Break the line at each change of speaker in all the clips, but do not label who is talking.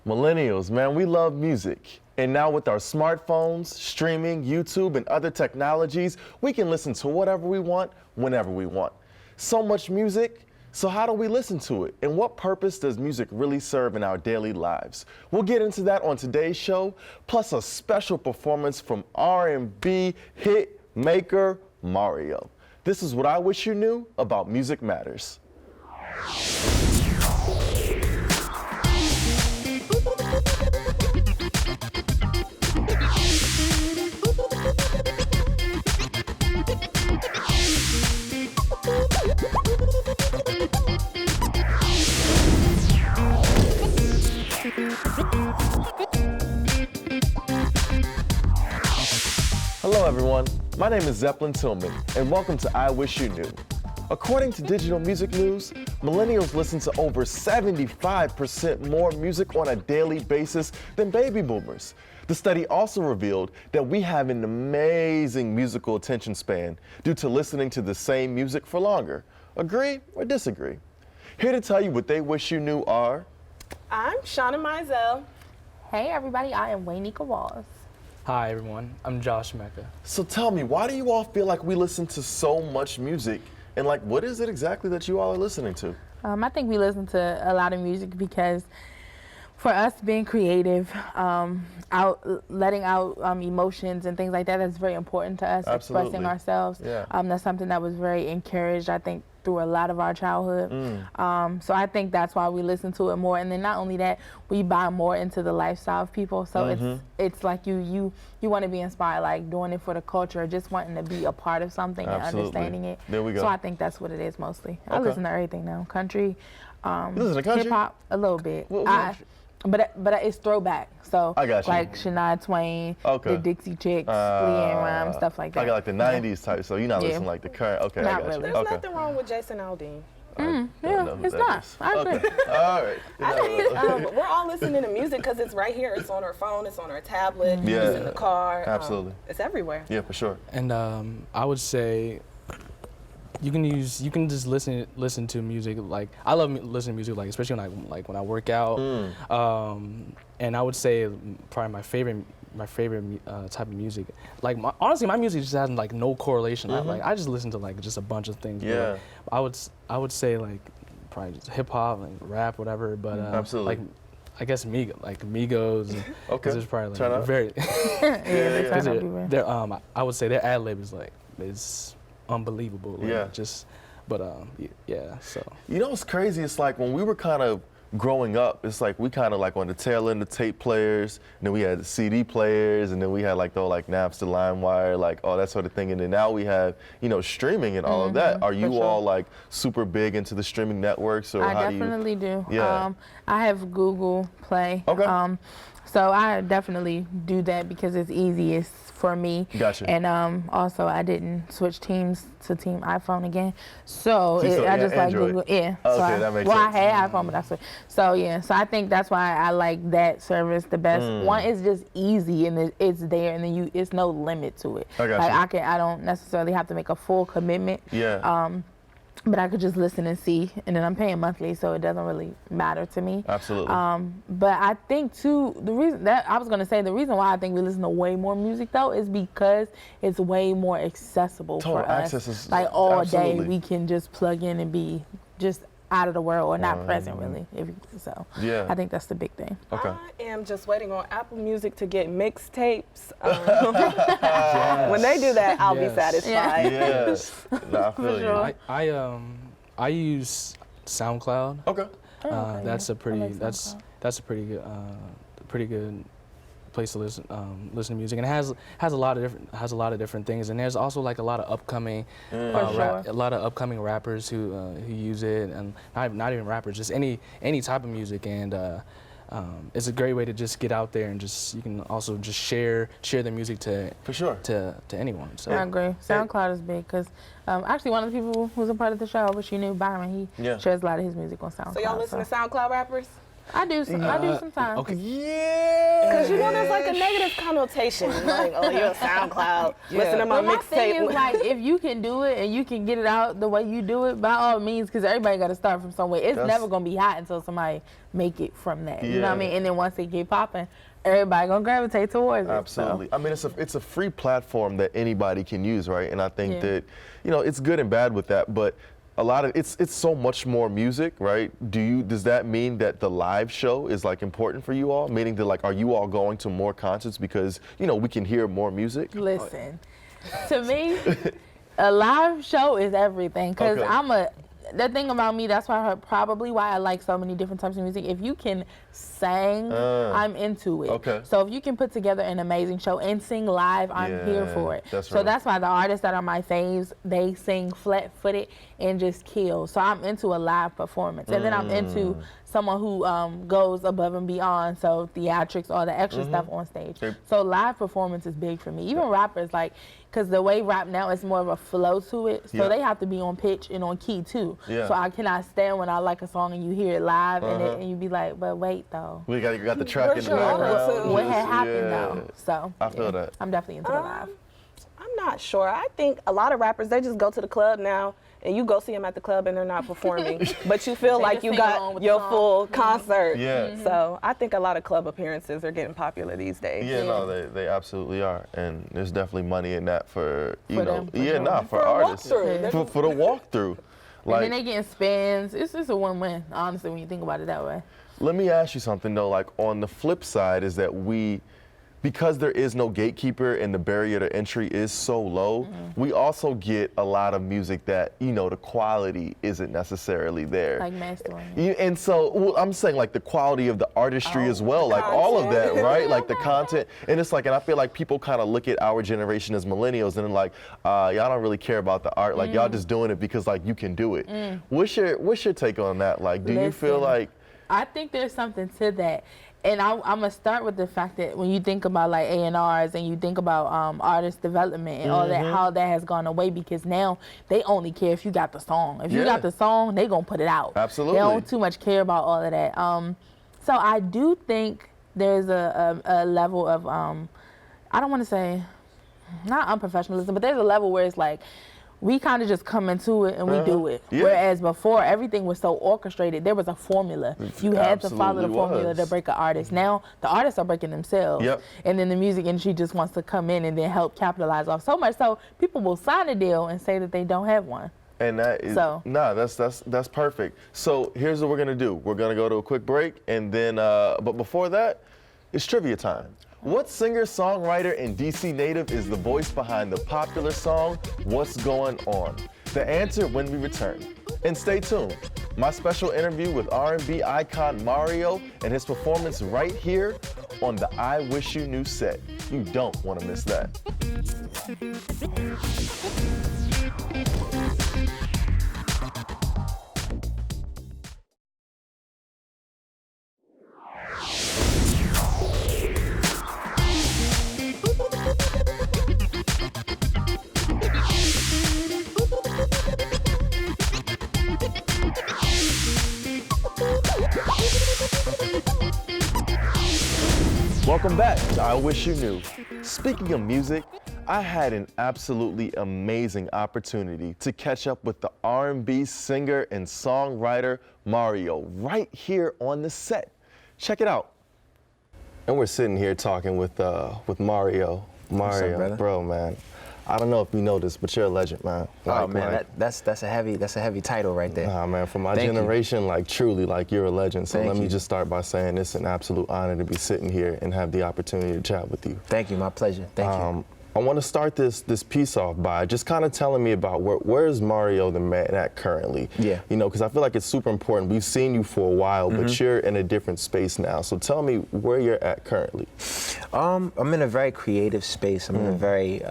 Millennials, man, we love music. And now with our smartphones, streaming, YouTube, and other technologies, we can listen to whatever we want, whenever we want. So much music, so how do we listen to it? And what purpose does music really serve in our daily lives? We'll get into that on today's show, plus a special performance from R&B hit maker Mario. This is what I wish you knew about Music Matters. Hello everyone, my name is Zeppelin Tillman, and welcome to I Wish You Knew. According to Digital Music News, millennials listen to over 75% more music on a daily basis than baby boomers. The study also revealed that we have an amazing musical attention span due to listening to the same music for longer. Agree or disagree? Here to tell you what they wish you knew are...
I'm Shauna Mizell.
Hey everybody, I am Waynika Walls.
Hi everyone, I'm Josh Mecca.
So tell me, why do you all feel like we listen to so much music? And like, what is it exactly that you all are listening to?
I think we listen to a lot of music because for us being creative, letting out emotions and things like that, that's very important to us.
Absolutely.
Expressing ourselves.
Yeah.
That's something that was very encouraged, I think, through a lot of our childhood. So I think that's why we listen to it more. And then not only that, we buy more into the lifestyle of people. So it's like you want to be inspired, like doing it for the culture, just wanting to be a part of something and understanding it.
There we go.
So I think that's what it is mostly. I
Okay.
listen to everything now. Country,
You listen to country?
hip hop, a little bit.
What-
But it's throwback. So
I got you.
like Shania Twain,
Okay.
the Dixie Chicks, LeAnn Rimes, stuff like that.
I got like the 90s type, so you're not listening like the current. Okay,
Not
I got
really.
you.
There's
Okay.
nothing wrong with Jason Aldean.
Know who
It's
that
not.
is.
I agree.
Okay. All right.
I think we're all listening to music because it's right here. It's on our phone. It's on our tablet.
Yeah.
It's in the car.
Absolutely.
It's everywhere.
Yeah, for sure.
And I would say you can just listen to music. Like I love listening to music, like especially when I work out. And I would say probably my favorite type of music. Like honestly, my music just has like no correlation. I just listen to like just a bunch of things.
Yeah.
But I would say like probably just hip hop and rap, whatever. But
Absolutely.
like I guess Migos.
Okay.
It's probably
Turn
like
up.
very.
They turn up everywhere.
They're, I would say their ad lib is unbelievable. Like,
Yeah.
Yeah. So.
You know what's crazy? It's like when we were kind of growing up, it's like we kind of like on the tail end of tape players, and then we had the CD players, and then we had like the like Napster, LimeWire, like all that sort of thing, and then now we have streaming and all of that. Are you
sure.
all like super big into the streaming networks, or
I
how do you?
definitely do.
Yeah.
I have Google Play.
Okay.
So I definitely do that because it's easiest for me.
Gotcha.
And also I didn't switch teams to Team iPhone again. So
You still-
I just like
Android.
Google. Yeah.
Okay,
so
that makes
I
sense.
had iPhone, but I switched. So yeah. So I think that's why I like that service the best. One, it's just easy and it's there, and then it's no limit to it.
I got
like
you.
I don't necessarily have to make a full commitment.
Yeah.
But I could just listen and see, and then I'm paying monthly, so it doesn't really matter to me.
Absolutely.
But I think too, the reason why I think we listen to way more music though is because it's way more accessible
Total
for us.
access is
like all
absolutely.
day, we can just plug in and be just out of the world or not present really.
Yeah.
I think that's the big thing.
Okay.
I am just waiting on Apple Music to get mixtapes. When they do that, I'll be
Yes.
satisfied.
Yes. Nah, I feel
sure.
you.
I use SoundCloud.
Okay.
Okay,
That's a pretty
like
that's
SoundCloud.
that's a pretty good place to listen to music, and it has a lot of different things. And there's also like a lot of upcoming rappers who use it, and not even rappers, just any type of music. And it's a great way to just get out there and you can also just share the music to
For sure.
to anyone. So
I agree. SoundCloud is big because actually one of the people who's a part of the show, which you knew, Byron, he
Yeah.
shares a lot of his music on SoundCloud.
So y'all listen to SoundCloud rappers?
I do sometimes.
Okay.
Yeah.
Because you know there's like a negative connotation, like, oh, you're a SoundCloud. Listen to my
But my thing is
mixtape.
like, if you can do it and you can get it out the way you do it, by all means, because everybody got to start from somewhere. It's never gonna be hot until somebody make it from that. You know what I mean? And then once it get popping, everybody gonna gravitate towards it.
Absolutely. I mean, it's a free platform that anybody can use, right? And I think
Yeah.
that, it's good and bad with that, but a lot of it's so much more music, right? Does that mean that the live show is like important for you all? Meaning that like, are you all going to more concerts because we can hear more music?
Listen, to me, a live show is everything. Cause
Okay.
the thing about me, that's probably why I like so many different types of music. If you can sing, I'm into it.
Okay.
So if you can put together an amazing show and sing live, I'm here for it.
That's
So
right.
that's why the artists that are my faves, they sing flat-footed and just kill. So I'm into a live performance. And then I'm into someone who goes above and beyond, so theatrics, all the extra stuff on stage.
Okay.
So live performance is big for me. Even rappers, like, because the way rap now is more of a flow to it, so they have to be on pitch and on key too.
Yeah.
So I cannot stand when I like a song and you hear it live and you be like, but wait though,
We got the track
Where's
in the
your
background.
auto-tune?
what
Just-
had happened
yeah.
though? So
I feel that.
I'm definitely into the live.
I'm not sure. I think a lot of rappers, they just go to the club now and you go see them at the club and they're not performing, but you feel
They
like
just
you
sing along
got
with
your
the song.
full concert.
Yeah.
So I think a lot of club appearances are getting popular these days.
Yeah, no, they absolutely are, and there's definitely money in that for
them, for
yeah,
sure.
nah, for
For a
artists,
walkthrough.
for the walkthrough.
And
Like,
then they getting spins. It's just a win-win, honestly, when you think about it that way.
let me ask you something though. Like on the flip side is that because there is no gatekeeper and the barrier to entry is so low, we also get a lot of music that, the quality isn't necessarily there.
Like mastering.
And so I'm saying like the quality of the artistry as well, like all of that, right? Like the content. And it's like, and I feel like people kind of look at our generation as millennials and they're like, y'all don't really care about the art. Like y'all just doing it because like you can do it. What's your take on that? Like, do you feel
Listen.
like,
I think there's something to that. And I'm gonna start with the fact that when you think about like A&Rs and you think about artist development and all that, how that has gone away, because now they only care if you got the song. If you got the song, they gonna put it out.
Absolutely.
They don't too much care about all of that. So I do think there's a level of I don't want to say not unprofessionalism, but there's a level where it's like, we kind of just come into it and we do it.
Yeah.
Whereas before, everything was so orchestrated. There was a formula. You had to follow the
Absolutely
formula
was.
to break an artist. Now, the artists are breaking themselves.
Yep.
And then the music industry just wants to come in and then help capitalize off so much. So people will sign a deal and say that they don't have one.
and that is,
So-
that's perfect. So here's what we're gonna do. We're gonna go to a quick break and then, but before that, it's trivia time. What singer, songwriter, and DC native is the voice behind the popular song, What's Going On? The answer when we return. And stay tuned. My special interview with R&B icon Mario and his performance right here on the I Wish You Knew set. You don't want to miss that. Welcome back to I Wish You Knew. Speaking of music, I had an absolutely amazing opportunity to catch up with the R&B singer and songwriter Mario right here on the set. Check it out. And we're sitting here talking with Mario. Mario,
brother?
bro, man. I don't know if you know this, but you're a legend, man.
Oh man, that's a heavy title right there.
Nah, man, for my
Thank you.
generation, like truly, like you're a legend. So
Thank
let me
you.
just start by saying it's an absolute honor to be sitting here and have the opportunity to chat with you.
Thank you, my pleasure. Thank you.
I want to start this piece off by just kind of telling me about where's Mario the man at currently?
Yeah.
Because I feel like it's super important. We've seen you for a while,
Mm-hmm.
but you're in a different space now. So tell me where you're at currently.
I'm in a very creative space. I'm in a very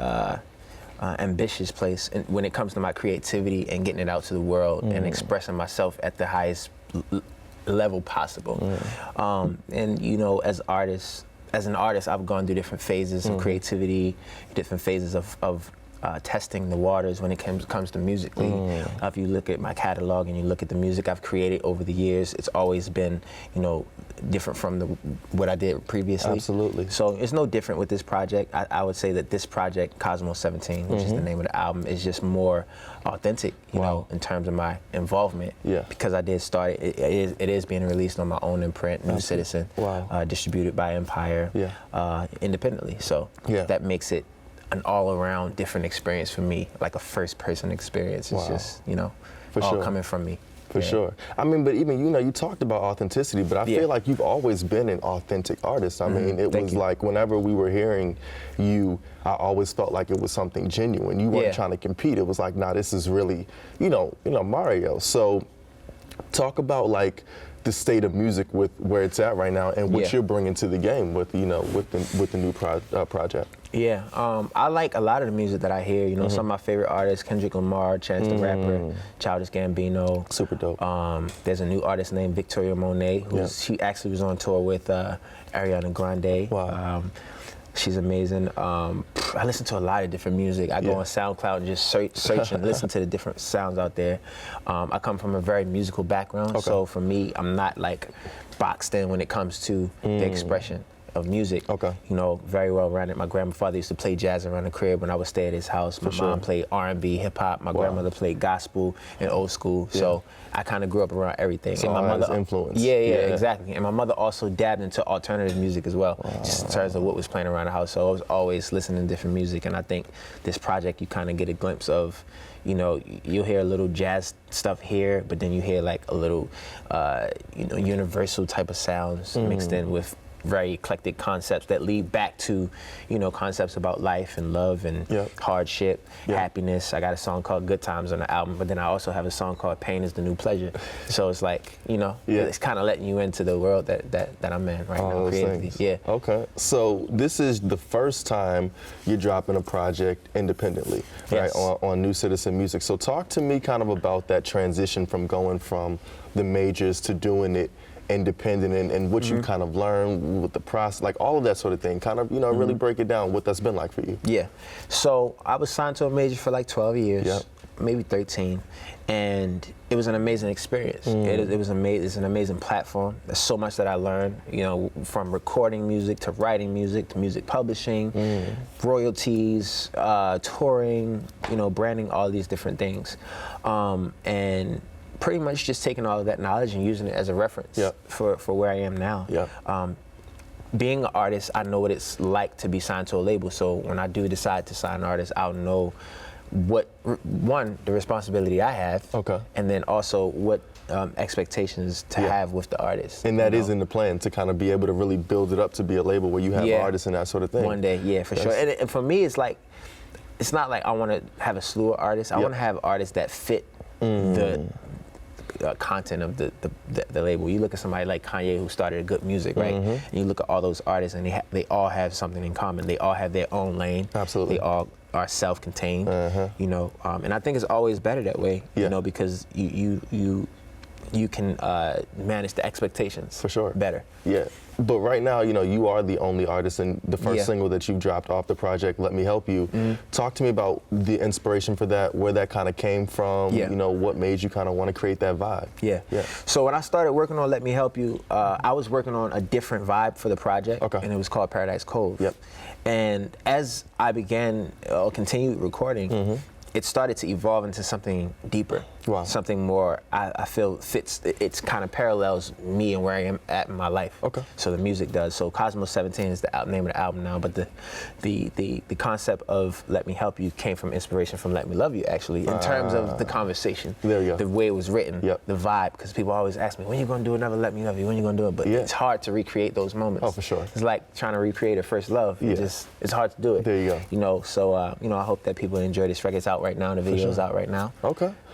ambitious place when it comes to my creativity and getting it out to the world and expressing myself at the highest level possible. And as an artist, I've gone through different phases of creativity, different phases of testing the waters when it comes to musically. If you look at my catalog and you look at the music I've created over the years, it's always been, different from what I did previously.
Absolutely.
So it's no different with this project. I would say that this project, Cosmos 17, which is the name of the album, is just more authentic, you know, in terms of my involvement.
Yeah.
Because I did start it. It is being released on my own imprint, New Citizen.
Wow.
Distributed by Empire.
Yeah.
Independently. So that makes it an all-around different experience for me, like a first-person experience. It's just, you know, all coming from me.
For sure. I mean, but even, you know, you talked about authenticity, but I feel like you've always been an authentic artist. I mean, it was like whenever we were hearing you, I always felt like it was something genuine. You weren't trying to compete. It was like, nah, this is really, you know, Mario. So talk about like the state of music with where it's at right now and what you're bringing to the game with, you know, with the new project.
Yeah, I like a lot of the music that I hear. You know, some of my favorite artists: Kendrick Lamar, Chance the Rapper, Childish Gambino.
Super dope.
There's a new artist named Victoria Monet, she actually was on tour with Ariana Grande.
Wow.
She's amazing. I listen to a lot of different music. I go on SoundCloud and just search and listen to the different sounds out there. I come from a very musical background, so for me, I'm not like boxed in when it comes to the expression of music.
Okay.
You know, very well rounded. My grandfather used to play jazz around the crib when I would stay at his house. My mom played R&B, hip hop. My grandmother played gospel and old school. So I kind of grew up around everything.
So
and my
mother influence.
Yeah, exactly. And my mother also dabbed into alternative music as well, just in terms of what was playing around the house. So I was always listening to different music. And I think this project, you kind of get a glimpse of, you know, you'll hear a little jazz stuff here, but then you hear like a little, you know, universal type of sounds mixed in with very eclectic concepts that lead back to, you know, concepts about life and love and hardship, happiness. I got a song called Good Times on the album, but then I also have a song called Pain is the New Pleasure. So it's like, you know, it's kind of letting you into the world that I'm in right now creatively. Yeah.
Okay. So this is the first time you're dropping a project independently, right, on New Citizen Music. So talk to me kind of about that transition from going from the majors to doing it independent and what you kind of learned with the process, like all of that sort of thing. Kind of, you know, really break it down, what that's been like for you.
Yeah. So I was signed to a major for like 12 years, maybe 13, and it was an amazing experience. It was amazing. It's an amazing platform. There's so much that I learned, you know, from recording music to writing music to music publishing, royalties, touring, you know, branding, all these different things. And pretty much just taking all of that knowledge and using it as a reference for where I am now. Being an artist, I know what it's like to be signed to a label. So when I do decide to sign an artist, I'll know what, one, the responsibility I have, and then also what expectations to have with the artist.
And that is in the plan, to kind of be able to really build it up to be a label where you have artists and that sort of thing.
One day, for sure. And for me, it's like, it's not like I want to have a slew of artists. I want to have artists that fit the content of the label. You look at somebody like Kanye, who started good music, right? And you look at all those artists, and they all have something in common. They all have their own lane.
Absolutely.
They all are self-contained. You know, and I think it's always better that way. You know, because you can manage the expectations better. But
right now, you know, you are the only artist, and the first single that you've dropped off the project, Let Me Help You. Talk to me about the inspiration for that, where that kind of came from, you know, what made you kind of want to create that vibe.
So when I started working on Let Me Help You, I was working on a different vibe for the project, and it was called Paradise Cove. And as I began or continued recording, it started to evolve into something deeper, something more, I feel fits, it's kind of parallels me and where I am at in my life. So the music does. So Cosmos 17 is the name of the album now, but the concept of Let Me Help You came from inspiration from Let Me Love You, actually, in terms of the conversation, the way it was written, the vibe, because people always ask me, when you gonna do another Let Me Love You, when you gonna do it? But it's hard to recreate those moments.
For sure.
It's like trying to recreate a first love. It's hard to do it.
There you go.
You know, so, you know, I hope that people enjoy this record. It's out right now, the video's out right now.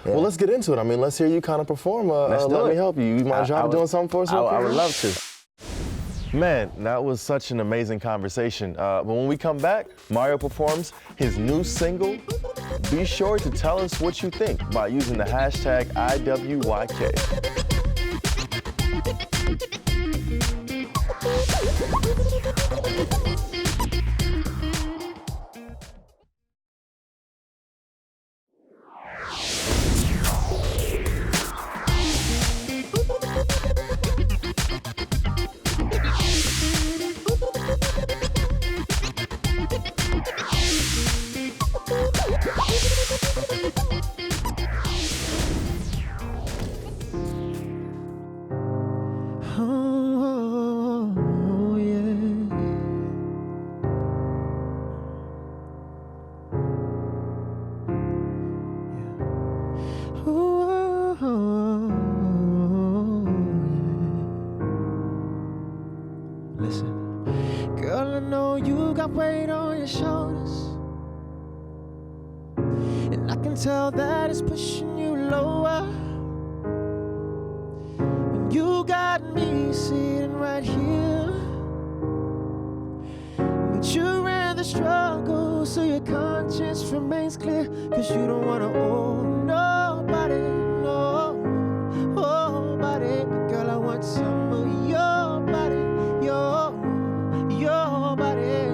Well, let's get into it. I mean, let's hear you kind of perform Let Me Help You. You mind doing something for us real quick?
I would love to.
Man, that was such an amazing conversation. But when we come back, Mario performs his new single. Be sure to tell us what you think by using the hashtag IWYK.
can tell that it's pushing you lower. When you got me sitting right here, but you ran the struggle so your conscience remains clear. Cause you don't wanna owe nobody, no, nobody. But girl, I want some of your body, your body.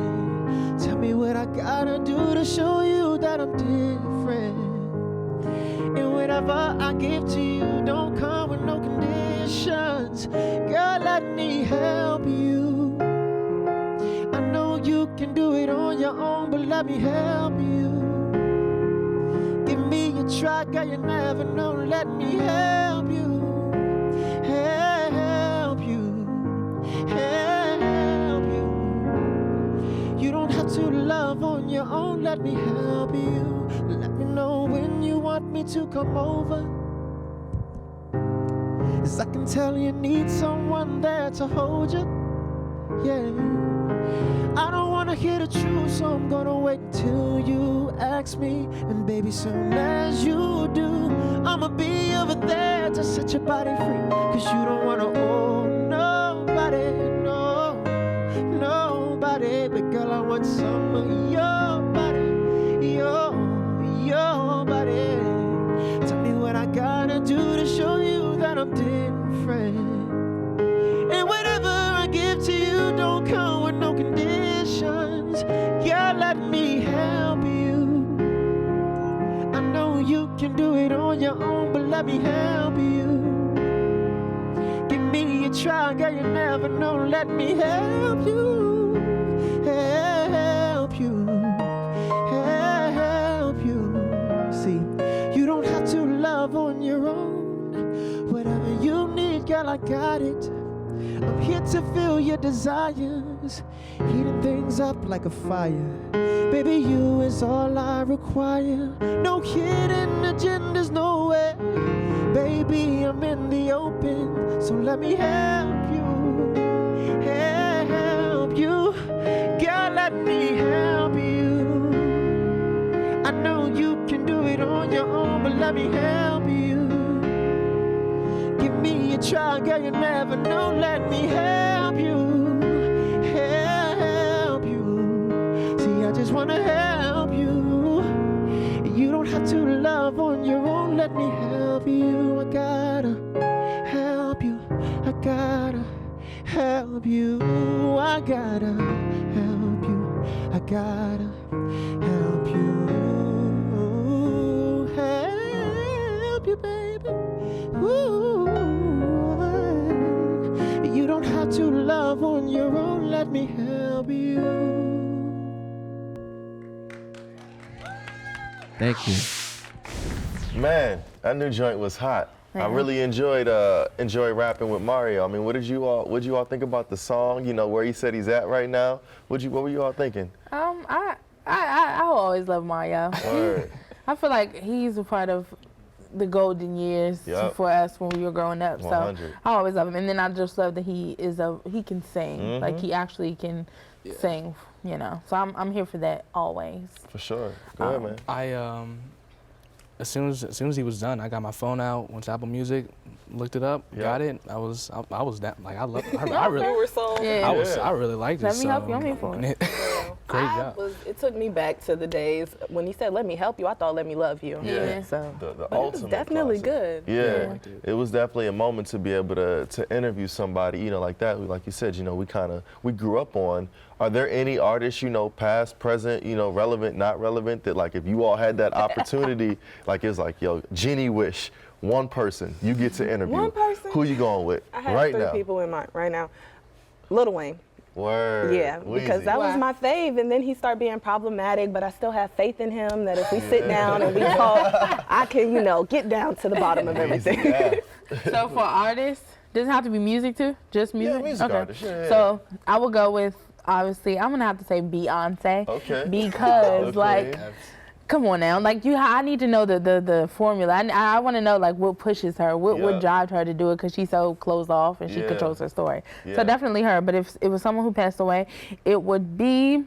Tell me what I gotta do to show you that I'm different. And whatever I give to you don't come with no conditions. Girl, let me help you. I know you can do it on your own, but let me help you. Give me a try, girl, you never know. Let me help you. Help you. Help you. You don't have to love on your own. Let me help you. Let me know when you want me to come over. 'Cause I can tell you need someone there to hold you. Yeah. I don't wanna hear the truth, so I'm gonna wait until you ask me. And baby, soon as you do, I'ma be over there to set your body free. 'Cause you don't wanna owe nobody, no, nobody. But girl, I want some of your body, your body. Tell me what I gotta do to show you that I'm different. And whatever I give to you don't come with no conditions. Yeah, let me help you. I know you can do it on your own, but let me help you. Give me a try, girl, you never know. Let me help you. Help you. Help you. See, you don't have to love on your own. Whatever you need, girl, I got it. I'm here to fill your desires, heating things up like a fire. Baby, you is all I require. No hidden agendas, no way. Baby, I'm in the open, so let me help you. Help you. God, let me help you. I know you can do it on your own, but let me help you. Give me a try, girl, you never know. Let me help you, help you. See, I just wanna help you. You don't have to love on your own. Let me help you. I gotta help you. I gotta help you. I gotta help you. I gotta help you. Help you, baby. Ooh. You don't have to love on your own. Let me help you.
Thank you.
Man, that new joint was hot. I really enjoyed rapping with Mario. I mean, what did you all think about the song? You know, where he said he's at right now. What were you all thinking?
I will always love Mario.
Word.
I feel like he's a part of the golden years for us when we were growing up.
100.
So I always love him. And then I just love that he can sing.
Mm-hmm.
Like he actually can sing, you know. So I'm here for that always.
For sure. Go ahead, man.
I as soon as he was done, I got my phone out, went to Apple Music, looked it up, got it. I was that like I love I really
were so
I really liked it.
Let me help you. I'm here for it.
Great job.
It took me back to the days when he said, "Let me help you." I thought, "Let me love you."
Yeah.
So
The
but it
ultimate
was definitely
classic.
good.
Yeah, it was definitely a moment to be able to interview somebody, you know, like that. Like you said, you know, we grew up on. Are there any artists, you know, past, present, you know, relevant, not relevant, that like if you all had that opportunity, like it's like, yo, Jenny Wish, one person you get to interview.
One person?
Who you going with
I have
right
three
now?
people in mind right now. Lil Wayne.
Word.
Yeah, because
Weezy.
that was my fave, and then he started being problematic, but I still have faith in him that if we sit down and we talk, I can, you know, get down to the bottom of everything.
So for artists, does it have to be music too? Just music?
Yeah, music artists, yeah.
So I would go with, obviously, I'm gonna have to say Beyonce.
Okay.
Because like, come on now, like I need to know the formula. I want to know like what pushes her, what drives her to do it, because she's so closed off and she controls her story. So definitely her. But if it was someone who passed away, it would be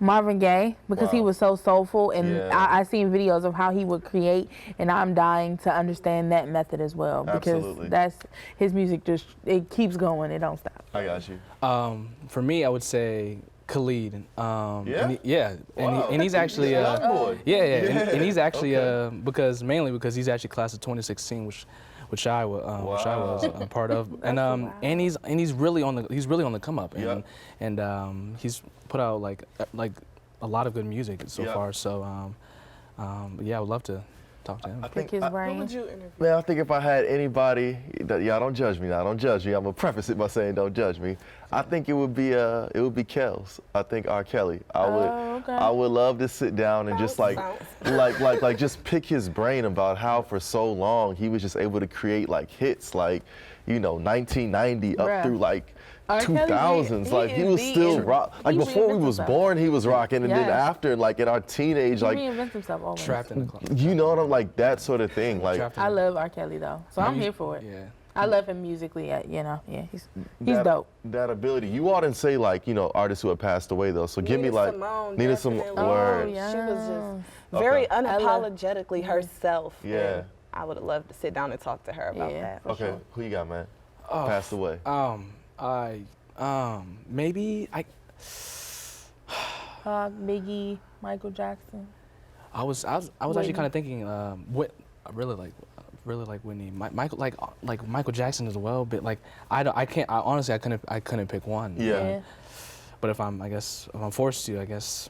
Marvin Gaye, because he
Wow.
was so soulful, and
Yeah.
I seen videos of how he would create, and I'm dying to understand that method as well, because
Absolutely.
that's his music. Just it keeps going, it don't stop.
I got you.
For me, I would say Khalid.
Yeah?
And he's actually
He's a young boy.
and he's actually
Okay.
because he's actually class of 2016, which I was a part of, and he's really on the come up,
Yep.
and he's put out like a lot of good music so
Yep.
far. So yeah, I would love to talk to him.
Pick his brain.
Man, I think if I had anybody, y'all don't judge me now, don't judge me. I'm gonna preface it by saying don't judge me. I think it would be Kels. I think R. Kelly.
Okay.
I would love to sit down and just like just pick his brain about how for so long he was just able to create like hits like, 1990 up
Bruh.
through like
R. Kelly,
2000s.
he
Like he
is
was
the-
still rock. Like
he
before we
reinvented
was
himself.
born, he was rocking, and then
Yes.
after, like in our teenage,
He
like
reinvents himself always.
Trapped in the closet.
you know what I'm like that sort of thing. Like
Trapped in
I
the-
love R. Kelly though, so I'm
Maybe-
here for it.
Yeah.
I love him musically. Yeah, he's
that,
dope.
That ability. You all didn't say like, artists who have passed away though. So give me like
Simone,
Nina Simone.
definitely.
Word.
yeah.
She was just very
Okay.
unapologetically herself.
Yeah.
and I would have loved to sit down and talk to her about
Yeah.
that. for
Okay,
sure.
who you got, man?
Oh,
Passed away.
Maybe
Biggie, Michael Jackson.
I was actually kind of thinking what I really like Whitney, Michael, like Michael Jackson as well, but like I honestly I couldn't pick one.
Yeah.
But if I'm forced to, I guess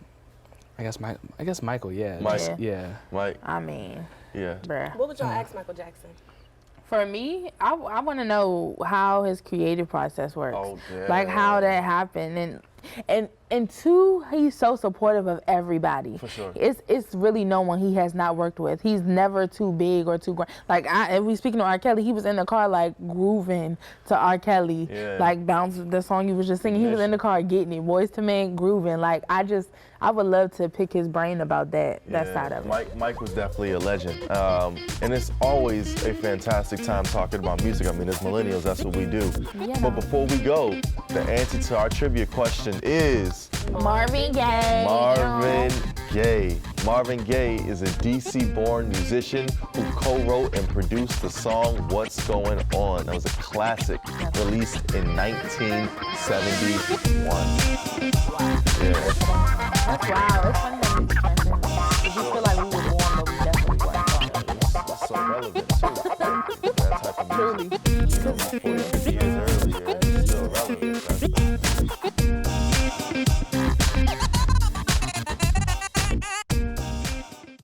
Michael, yeah.
Mike.
Just- yeah.
Mike.
I mean,
Yeah.
bruh.
What would y'all ask Michael Jackson?
For me, I want to know how his creative process works.
Oh, yeah.
Like how that happened, and two, he's so supportive of everybody.
For sure.
It's really no one he has not worked with. He's never too big or too grand. Like if we speaking of R. Kelly, he was in the car like grooving to R. Kelly,
Yeah.
like bounce the song you was just singing. He was in the car getting it, Boys to Men grooving. Like I would love to pick his brain about that side of it.
Mike was definitely a legend. And it's always a fantastic time talking about music. I mean, as millennials, that's what we do.
Yeah.
But before we go, the answer to our trivia question is
Marvin Gaye.
Marvin Gaye. Marvin Gaye is a DC-born musician who co-wrote and produced the song What's Going On. That was a classic released in 1971. Yeah.
That's wild. It's funny that you mentioned that. You feel like we were born, but we definitely weren't born.
That's so relevant too. That type of music.
Truly.